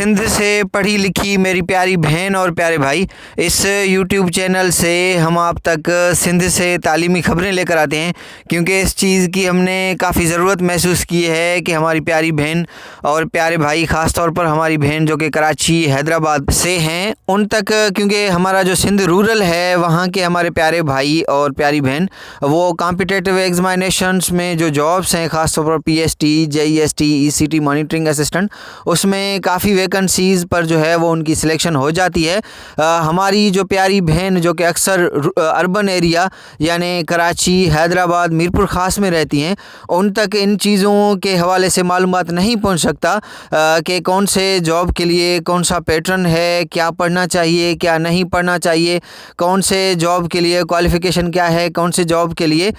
सिंध से पढ़ी लिखी मेरी प्यारी बहन और प्यारे भाई, इस YouTube चैनल से हम आप तक सिंध से तालीमी ख़बरें लेकर आते हैं, क्योंकि इस चीज़ की हमने काफ़ी ज़रूरत महसूस की है कि हमारी प्यारी बहन और प्यारे भाई, ख़ास तौर पर हमारी बहन जो कि कराची हैदराबाद से हैं, उन तक, क्योंकि हमारा जो सिंध रूरल है वहाँ के हमारे प्यारे भाई और प्यारी बहन वो कॉम्पिटिटिव एग्ज़ामिनेशंस में जो जॉब्स हैं, ख़ास तौर पर PST, JEST, ECT monitoring assistant, उसमें काफ़ी वैकेंसीज़ पर जो है वो उनकी सिलेक्शन हो जाती है। हमारी जो प्यारी बहन जो कि अक्सर अर्बन एरिया यानी कराची, हैदराबाद, मीरपुर ख़ास में रहती हैं, उन तक इन चीज़ों के हवाले से मालूमात नहीं पहुंच सकता कि कौन से जॉब के लिए कौन सा पैटर्न है, क्या पढ़ना चाहिए, क्या नहीं पढ़ना चाहिए, कौन से जॉब के लिए क्वालिफ़िकेशन क्या है, कौन से जॉब के लिए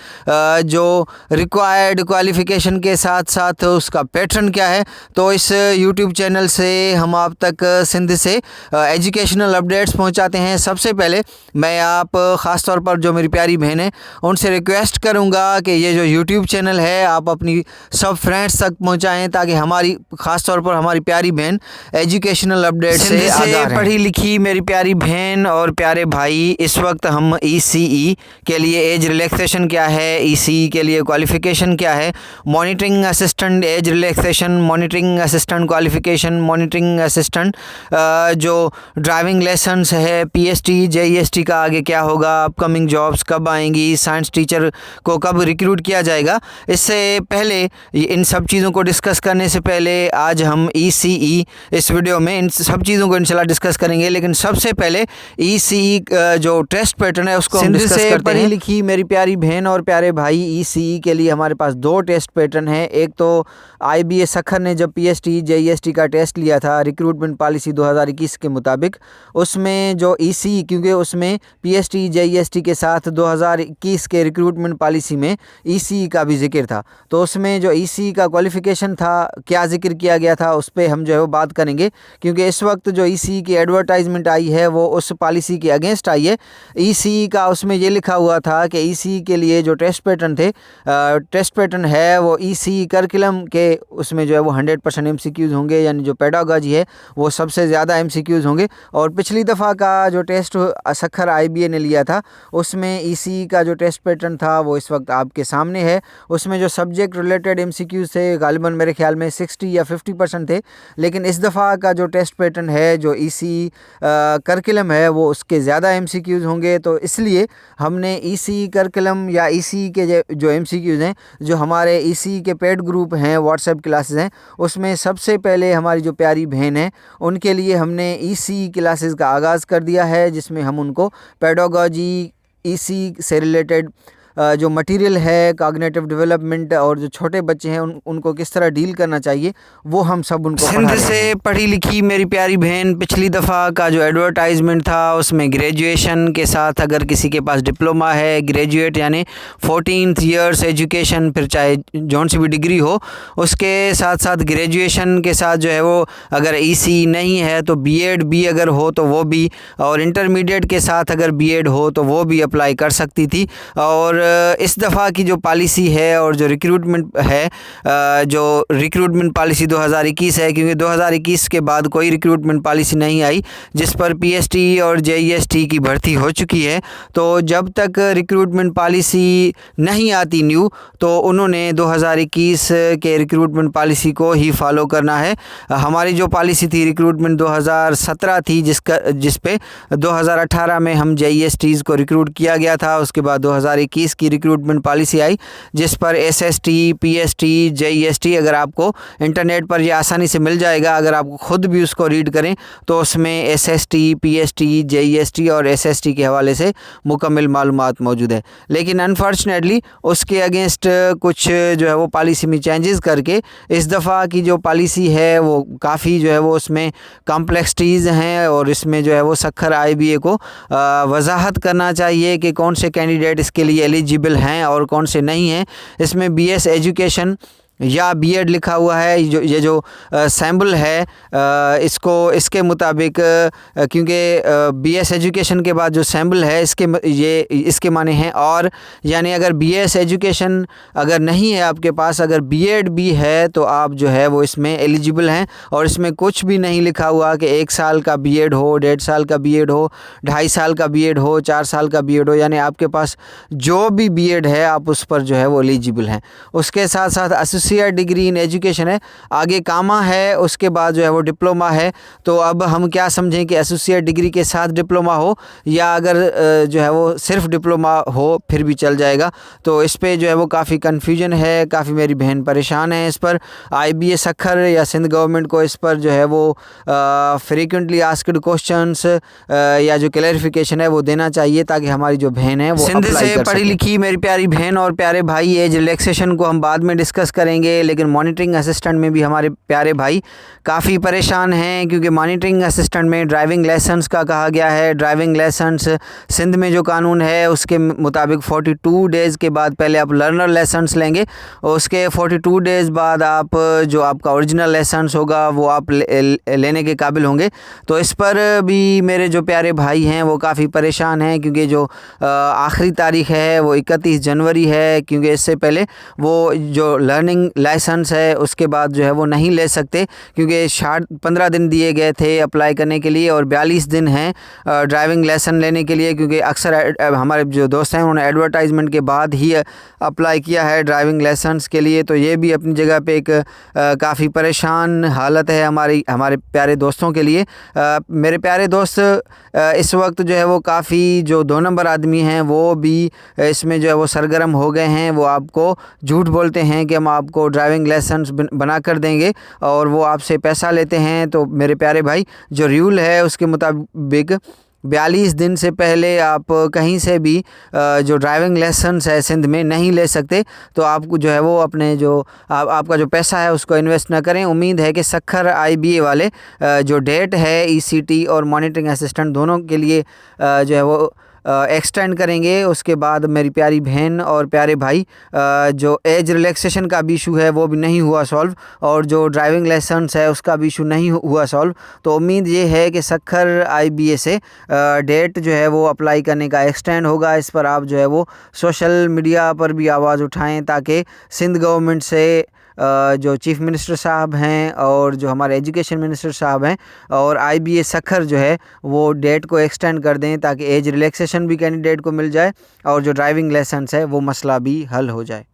जो रिक्वायर्ड क्वालिफ़िकेशन के साथ साथ उसका पैटर्न क्या है। तो इस YouTube चैनल से हम आप तक सिंध से एजुकेशनल अपडेट्स पहुंचाते हैं। सबसे पहले मैं आप ख़ास तौर पर जो मेरी प्यारी बहन है उनसे रिक्वेस्ट करूंगा कि ये जो YouTube चैनल है आप अपनी सब फ्रेंड्स तक पहुंचाएं, ताकि हमारी ख़ास तौर पर हमारी प्यारी बहन एजुकेशनल अपडेट से आगाह रहें। पढ़ी लिखी मेरी प्यारी बहन और प्यारे भाई, इस वक्त हम ECE के लिए एज रिलैक्सेशन क्या है, ECE के लिए क्वालिफ़िकेशन क्या है, monitoring assistant age relaxation, monitoring assistant qualification, monitoring assistant जो ड्राइविंग लाइसेंस है, PST, JEST का आगे क्या होगा, अपकमिंग जॉब्स कब आएंगी, साइंस टीचर को कब रिक्रूट किया जाएगा। इससे पहले इन सब चीज़ों को डिस्कस करने से पहले आज हम ECE इस वीडियो में इन सब चीज़ों को इंशाल्लाह डिस्कस करेंगे। लेकिन सबसे पहले ECE जो टेस्ट पैटर्न है उसको हम डिस्कस करते हैं। पढ़ी लिखी मेरी प्यारी बहन और प्यारे भाई, ECE के लिए हमारे पास दो टेस्ट पैटर्न है। एक तो IBA सखर ने जब PST, JEST का टेस्ट लिया था रिक्रूटमेंट पॉलिसी 2021 के मुताबिक, उसमें जो ECE, क्योंकि उसमें PST, JEST के साथ 2021 के रिक्रूटमेंट पॉलिसी में ECE का भी जिक्र था, तो उसमें जो ECE का क्वालिफ़िकेशन था, क्या जिक्र किया गया था, उस पर हम जो है वो बात करेंगे। क्योंकि इस वक्त जो ECE की एडवर्टाइजमेंट आई है वो उस पॉलिसी के अगेंस्ट आई है। ECE का उसमें ये लिखा हुआ था कि ECE के लिए जो टेस्ट पैटर्न थे, टेस्ट पैटर्न है वो ECE करिकुलम के, उसमें जो है वो 100% MCQs होंगे, यानी जो पेडागॉजी है वो सबसे ज़्यादा MCQs होंगे। और पिछली दफ़ा का जो टेस्ट सखर IBA ने लिया था उसमें ECE का जो टेस्ट पैटर्न था वो इस वक्त आपके सामने है। उसमें जो सब्जेक्ट रिलेटेड MCQs थे गालिबन मेरे ख्याल में 60 या 50% थे, लेकिन इस दफ़ा का जो टेस्ट पैटर्न है जो ECE करिकुलम है वो उसके ज़्यादा MCQs होंगे। तो इसलिए हमने ECE करिकुलम या ECE के जो MCQs हैं, जो हमारे ECE के पेड ग्रुप हैं, व्हाट्सएप क्लासेस हैं, उसमें सबसे पहले हमारी जो प्यारी बहन है उनके लिए हमने ECE क्लासेस का आगाज़ कर दिया है, जिसमें हम उनको पेडागॉजी, ECE से रिलेटेड जो मटेरियल है, कॉग्निटिव डेवलपमेंट और जो छोटे बच्चे हैं उनको किस तरह डील करना चाहिए वो हम सब उनको पढ़ा रहे हैं। सिंध से पढ़ी लिखी मेरी प्यारी बहन, पिछली दफ़ा का जो एडवर्टाइजमेंट था उसमें ग्रेजुएशन के साथ अगर किसी के पास डिप्लोमा है, ग्रेजुएट यानी 14th ईयर्स एजुकेशन, फिर चाहे जौन सी भी डिग्री हो, उसके साथ साथ ग्रेजुएशन के साथ जो है वो अगर ECE नहीं है तो B.Ed भी अगर हो तो वो भी, और इंटरमीडिएट के साथ अगर B.Ed हो तो वो भी अप्लाई कर सकती थी। और इस दफ़ा की जो पॉलिसी है और जो रिक्रूटमेंट है, जो रिक्रूटमेंट पॉलिसी 2021 है, क्योंकि 2021 के बाद कोई रिक्रूटमेंट पॉलिसी नहीं आई जिस पर PST और JEST की भर्ती हो चुकी है। तो जब तक रिक्रूटमेंट पॉलिसी नहीं आती न्यू, तो उन्होंने 2021 के रिक्रूटमेंट पॉलिसी को ही फॉलो करना है। हमारी जो पॉलिसी थी रिक्रूटमेंट 2017 थी, जिस पे 2018 में हम JESTs को रिक्रूट किया गया था। उसके बाद 2021 की रिक्रूटमेंट पॉलिसी आई जिस पर SST, PST, JEST, अगर आपको इंटरनेट पर ये आसानी से मिल जाएगा, अगर आप खुद भी उसको रीड करें तो उसमें SST, PST, JEST और SST के हवाले से मुकम्मल मालूमात मौजूद है। लेकिन अनफॉर्चुनेटली उसके अगेंस्ट कुछ जो है वो पॉलिसी में चेंजेस करके इस दफ़ा की जो पॉलिसी है वो काफ़ी जो है वो उसमें कॉम्प्लेक्सिटीज़ हैं, और इसमें जो है वो सखर IBA को वजाहत करना चाहिए कि कौन से कैंडिडेट इसके लिए एलिजिबल हैं और कौन से नहीं हैं। इसमें BS एजुकेशन या बीएड लिखा हुआ है, ये जो सैम्बल है इसके मुताबिक क्योंकि बीएस एजुकेशन के बाद जो सैम्बल है इसके माने हैं और, यानी अगर बीएस एजुकेशन अगर नहीं है आपके पास, अगर बीएड भी है तो आप जो है वो इसमें एलिजिबल हैं। और इसमें कुछ भी नहीं लिखा हुआ कि 1 साल का बीएड हो, 1.5 साल का बीएड हो, 2.5 साल का बीएड हो, 4 साल का बीएड हो, यानी आपके पास जो भी बीएड है आप उस पर जो है वो एलिजिबल हैं। उसके साथ साथ एसोसिएट डिग्री इन एजुकेशन है, आगे कामा है, उसके बाद जो है वो डिप्लोमा है। तो अब हम क्या समझें कि एसोसिएट डिग्री के साथ डिप्लोमा हो या अगर जो है वो सिर्फ डिप्लोमा हो फिर भी चल जाएगा। तो इस पे जो है वो काफ़ी कन्फ्यूजन है, काफ़ी मेरी बहन परेशान है इस पर। IBA सक्खर या सिंध गवर्नमेंट को इस पर जो है वो फ्रीक्वेंटली आस्क्ड क्वेश्चंस या जो क्लैरिफिकेशन है वो देना चाहिए, ताकि हमारी जो बहन है वो सिंध से पढ़ी लिखी मेरी प्यारी बहन और प्यारे भाई, एज रिलैक्सेशन को हम बाद में डिस्कस करेंगे, लेकिन मॉनिटरिंग असिस्टेंट में भी हमारे प्यारे भाई काफ़ी परेशान हैं, क्योंकि मॉनिटरिंग असिस्टेंट में ड्राइविंग लाइसेंस का कहा गया है। ड्राइविंग लाइसेंस सिंध में जो कानून है उसके मुताबिक 42 डेज़ के बाद पहले आप लर्नर लाइसेंस लेंगे, और उसके 42 डेज़ बाद आप जो आपका ओरिजिनल लाइसेंस होगा वो आप लेने के काबिल होंगे। तो इस पर भी मेरे जो प्यारे भाई हैं वो काफ़ी परेशान हैं, क्योंकि जो आखिरी तारीख़ है वो 31 जनवरी है, क्योंकि इससे पहले वो जो लर्निंग लाइसेंस है उसके बाद जो है वो नहीं ले सकते, क्योंकि 15 दिन दिए गए थे अप्लाई करने के लिए और 42 दिन हैं ड्राइविंग लाइसेंस लेने के लिए, क्योंकि अक्सर हमारे जो दोस्त हैं उन्होंने एडवर्टाइजमेंट के बाद ही अप्लाई किया है ड्राइविंग लाइसेंस के लिए। तो ये भी अपनी जगह पे एक काफ़ी परेशान हालत है हमारे प्यारे दोस्तों के लिए। मेरे प्यारे दोस्त इस वक्त जो है वो काफ़ी जो 2 नंबर आदमी हैं वो भी इसमें जो है वो सरगर्म हो गए हैं। वो आपको झूठ बोलते हैं कि हम आपको ड्राइविंग लाइसेंस बना कर देंगे और वो आपसे पैसा लेते हैं। तो मेरे प्यारे भाई, जो रूल है उसके मुताबिक 42 दिन से पहले आप कहीं से भी जो ड्राइविंग लाइसेंस है सिंध में नहीं ले सकते। तो आपको जो है वो अपने जो आपका जो पैसा है उसको इन्वेस्ट ना करें। उम्मीद है कि सक्खर IBA वाले जो डेट है ECT और मॉनिटरिंग असिस्टेंट दोनों के लिए जो है वो एक्सटेंड करेंगे। उसके बाद मेरी प्यारी बहन और प्यारे भाई, जो एज रिलैक्सेशन का भी इशू है वो भी नहीं हुआ सॉल्व, और जो ड्राइविंग लाइसेंस है उसका भी इशू नहीं हुआ सॉल्व। तो उम्मीद ये है कि सक्खर IBA से डेट जो है वो अप्लाई करने का एक्सटेंड होगा। इस पर आप जो है वो सोशल मीडिया पर भी आवाज़ उठाएं, ताकि सिंध गवर्नमेंट से जो चीफ़ मिनिस्टर साहब हैं और जो हमारे एजुकेशन मिनिस्टर साहब हैं और IBA सक्खर जो है वो डेट को एक्सटेंड कर दें, ताकि एज रिलैक्सेशन भी कैंडिडेट को मिल जाए और जो ड्राइविंग लाइसेंस है वो मसला भी हल हो जाए।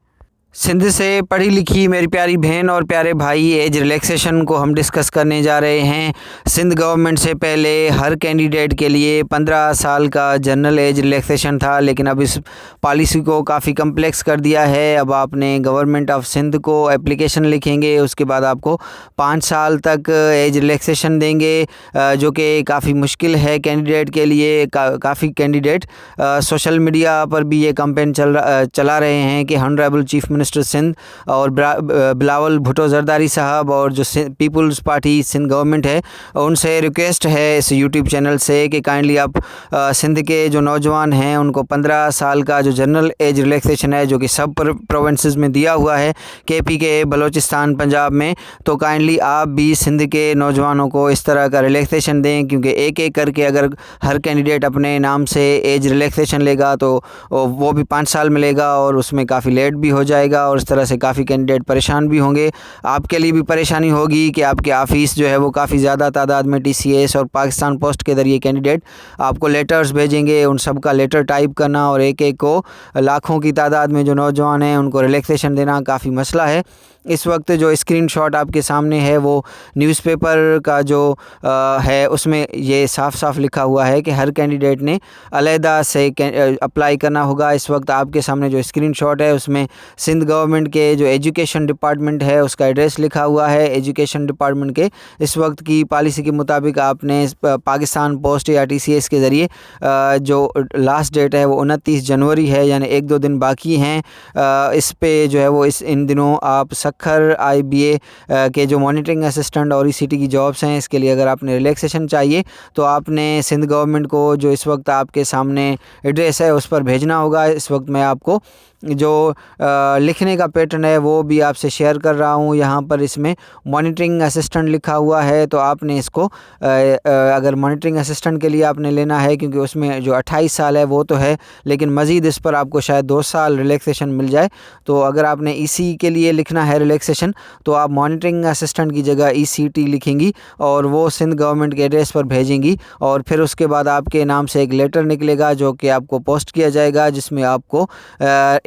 सिंध से पढ़ी लिखी मेरी प्यारी बहन और प्यारे भाई, एज रिलैक्सेशन को हम डिस्कस करने जा रहे हैं। सिंध गवर्नमेंट से पहले हर कैंडिडेट के लिए 15 साल का जनरल एज रिलैक्सेशन था, लेकिन अब इस पॉलिसी को काफ़ी कम्प्लेक्स कर दिया है। अब आपने गवर्नमेंट ऑफ सिंध को एप्लीकेशन लिखेंगे, उसके बाद आपको 5 साल तक एज रिलैक्सेशन देंगे, जो कि काफ़ी मुश्किल है कैंडिडेट के लिए। काफ़ी कैंडिडेट सोशल मीडिया पर भी ये कैंपेन चला रहे हैं कि हॉनरेबल चीफ मिनिस्टर सिंध और बिलावल भुट्टो जरदारी साहब और जो पीपल्स पार्टी सिंध गवर्नमेंट है उनसे रिक्वेस्ट है इस यूट्यूब चैनल से कि काइंडली आप सिंध के जो नौजवान हैं उनको 15 साल का जो जनरल एज रिलैक्सेशन है, जो कि सब प्रोविंसेस में दिया हुआ है, KP के बलूचिस्तान पंजाब में, तो काइंडली आप भी सिंध के नौजवानों को इस तरह का रिलैक्सेशन दें, क्योंकि एक एक करके अगर हर कैंडिडेट अपने नाम से एज रिलैक्सेशन लेगा तो वो भी 5 साल मिलेगा और उसमें काफ़ी लेट भी हो जाएगा और इस तरह से काफ़ी कैंडिडेट परेशान भी होंगे। आपके लिए भी परेशानी होगी कि आपके ऑफिस जो है वो काफ़ी ज़्यादा तादाद में TCS और पाकिस्तान पोस्ट के ज़रिए कैंडिडेट आपको लेटर्स भेजेंगे, उन सब का लेटर टाइप करना और एक एक को लाखों की तादाद में जो नौजवान हैं उनको रिलैक्सेशन देना काफ़ी मसला है। इस वक्त जो स्क्रीनशॉट आपके सामने है वो न्यूज़पेपर का जो है उसमें ये साफ साफ लिखा हुआ है कि हर कैंडिडेट ने अलहदा से अप्लाई करना होगा। इस वक्त आपके सामने जो स्क्रीनशॉट है उसमें सिंध गवर्नमेंट के जो एजुकेशन डिपार्टमेंट है उसका एड्रेस लिखा हुआ है। एजुकेशन डिपार्टमेंट के इस वक्त की पॉलिसी के मुताबिक आपने पाकिस्तान पोस्ट या TCS के ज़रिए जो लास्ट डेट है वो 29 जनवरी है, यानी 1-2 दिन बाकी हैं। इस पे जो है वो इन दिनों आप सक्खर IBA के जो मॉनिटरिंग असिस्टेंट और ECT की जॉब्स हैं, इसके लिए अगर आपने रिलैक्सेशन चाहिए तो आपने सिंध गवर्नमेंट को जो इस वक्त आपके सामने एड्रेस है उस पर भेजना होगा। इस वक्त मैं आपको जो लिखने का पैटर्न है वो भी आपसे शेयर कर रहा हूँ। यहाँ पर इसमें मॉनिटरिंग असिस्टेंट लिखा हुआ है, तो आपने इसको अगर मॉनिटरिंग असिस्टेंट के लिए आपने लेना है, क्योंकि उसमें जो 28 साल है वो तो है, लेकिन मज़ीद इस पर आपको शायद 2 साल रिलैक्सेशन मिल जाए। तो अगर आपने ईसी के लिए लिखना है रिलैक्सेशन, तो आप मॉनिटरिंग असिस्टेंट की जगह ईसीटी लिखेंगी और वो सिंध गवर्नमेंट के एड्रेस पर भेजेंगी, और फिर उसके बाद आपके नाम से एक लेटर निकलेगा जो कि आपको पोस्ट किया जाएगा, जिसमें आपको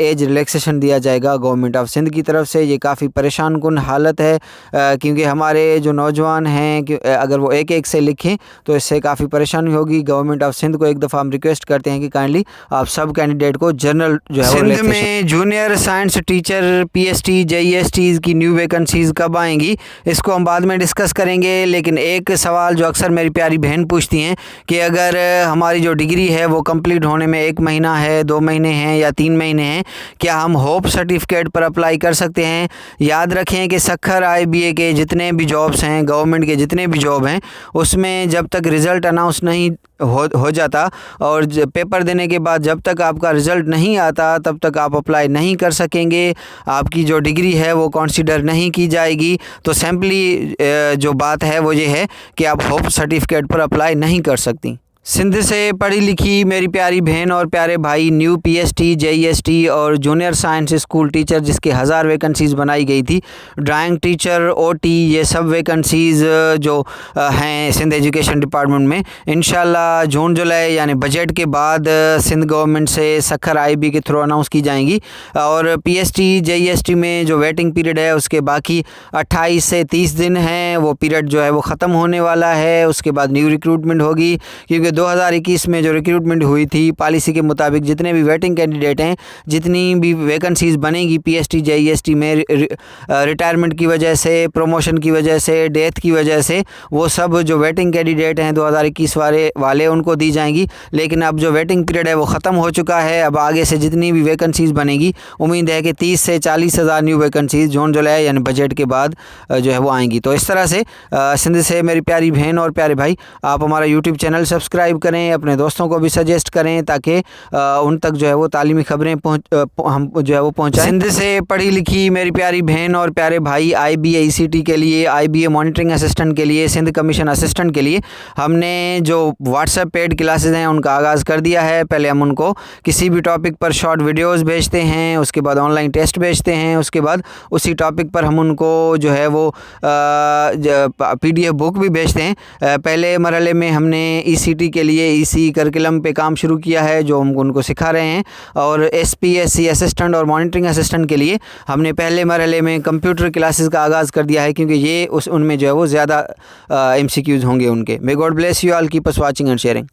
एज रिलैक्सेशन दिया जाएगा गवर्नमेंट ऑफ सिंध की तरफ से। ये काफ़ी परेशान कुन हालत है, क्योंकि हमारे जो नौजवान हैं कि अगर वो एक एक से लिखें तो इससे काफ़ी परेशानी होगी। गवर्नमेंट ऑफ सिंध को एक दफ़ा हम रिक्वेस्ट करते हैं कि काइंडली आप सब कैंडिडेट को जनरल जो है सिंध में junior science teacher PST JEST की न्यू वैकेंसीज़ कब आएंगी, इसको हम बाद में डिस्कस करेंगे। लेकिन एक सवाल जो अक्सर मेरी प्यारी बहन पूछती हैं कि अगर हमारी जो डिग्री है वो कंप्लीट होने में 1 महीना है, 2 महीने हैं या 3 महीने हैं, क्या हम होप सर्टिफिकेट पर अप्लाई कर सकते हैं? याद रखें कि सखर IBA के जितने भी जॉब्स हैं, गवर्नमेंट के जितने भी जॉब हैं, उसमें जब तक रिज़ल्ट अनाउंस नहीं हो जाता और पेपर देने के बाद जब तक आपका रिज़ल्ट नहीं आता तब तक आप अप्लाई नहीं कर सकेंगे। आपकी जो डिग्री है वो कंसीडर नहीं की जाएगी। तो सिंपली जो बात है वो ये है कि आप होप सर्टिफिकेट पर अप्लाई नहीं कर सकती। सिंध से पढ़ी लिखी मेरी प्यारी बहन और प्यारे भाई, न्यू पीएसटी जेईएसटी और जूनियर साइंस स्कूल टीचर जिसकी 1000 वैकेंसीज़ बनाई गई थी, ड्राइंग टीचर OT, ये सब वैकेंसीज़ जो हैं सिंध एजुकेशन डिपार्टमेंट में, इंशाल्लाह जून जुलाई यानी बजट के बाद सिंध गवर्नमेंट से सखर IB के थ्रू अनाउंस की जाएंगी। और पीएसटी जेईएसटी में जो वेटिंग पीरियड है उसके बाकी 28 से 30 दिन हैं, वो पीरियड जो है वो ख़त्म होने वाला है। उसके बाद न्यू रिक्रूटमेंट होगी, क्योंकि 2021 में जो रिक्रूटमेंट हुई थी पॉलिसी के मुताबिक जितने भी वेटिंग कैंडिडेट हैं, जितनी भी वैकेंसीज़ बनेगी पीएसटी जेईएसटी में रिटायरमेंट की वजह से, प्रमोशन की वजह से, डेथ की वजह से, वो सब जो वेटिंग कैंडिडेट हैं 2021 वाले उनको दी जाएंगी। लेकिन अब जो वेटिंग पीरियड है वो ख़त्म हो चुका है। अब आगे से जितनी भी वैकेंसीज़ बनेगी, उम्मीद है कि 30 से 40 हज़ार न्यू वैकेंसीज़ जून जुलाई यानी बजट के बाद जो है वो आएंगी। तो इस तरह से सिंध से मेरी प्यारी बहन और प्यारे भाई, आप हमारा यूट्यूब चैनल सब्सक्राइब करें, अपने दोस्तों को भी सजेस्ट करें ताकि उन तक जो है वो तालीमी खबरें हम जो है वो पहुँचाएं। सिंध से पढ़ी लिखी मेरी प्यारी बहन और प्यारे भाई, IBA ECT के लिए, IBA मॉनिटरिंग असिस्टेंट के लिए, सिंध कमीशन असिस्टेंट के लिए हमने जो व्हाट्सएप पेड क्लासेस हैं उनका आगाज़ कर दिया है। पहले हम उनको किसी भी टॉपिक पर शॉर्ट वीडियोज़ भेजते हैं, उसके बाद ऑनलाइन टेस्ट भेजते हैं, उसके बाद उसी टॉपिक पर हम उनको जो है वो PDF बुक भी भेजते हैं। पहले मरहले में हमने ECT के लिए इसी करिकुलम पे काम शुरू किया है जो हम उनको सिखा रहे हैं, और SPSC असिस्टेंट और मॉनिटरिंग असिस्टेंट के लिए हमने पहले मरहले में कंप्यूटर क्लासेस का आगाज़ कर दिया है, क्योंकि ये उनमें जो है वो ज़्यादा MCQs होंगे उनके। May God bless you all, keep us watching and sharing.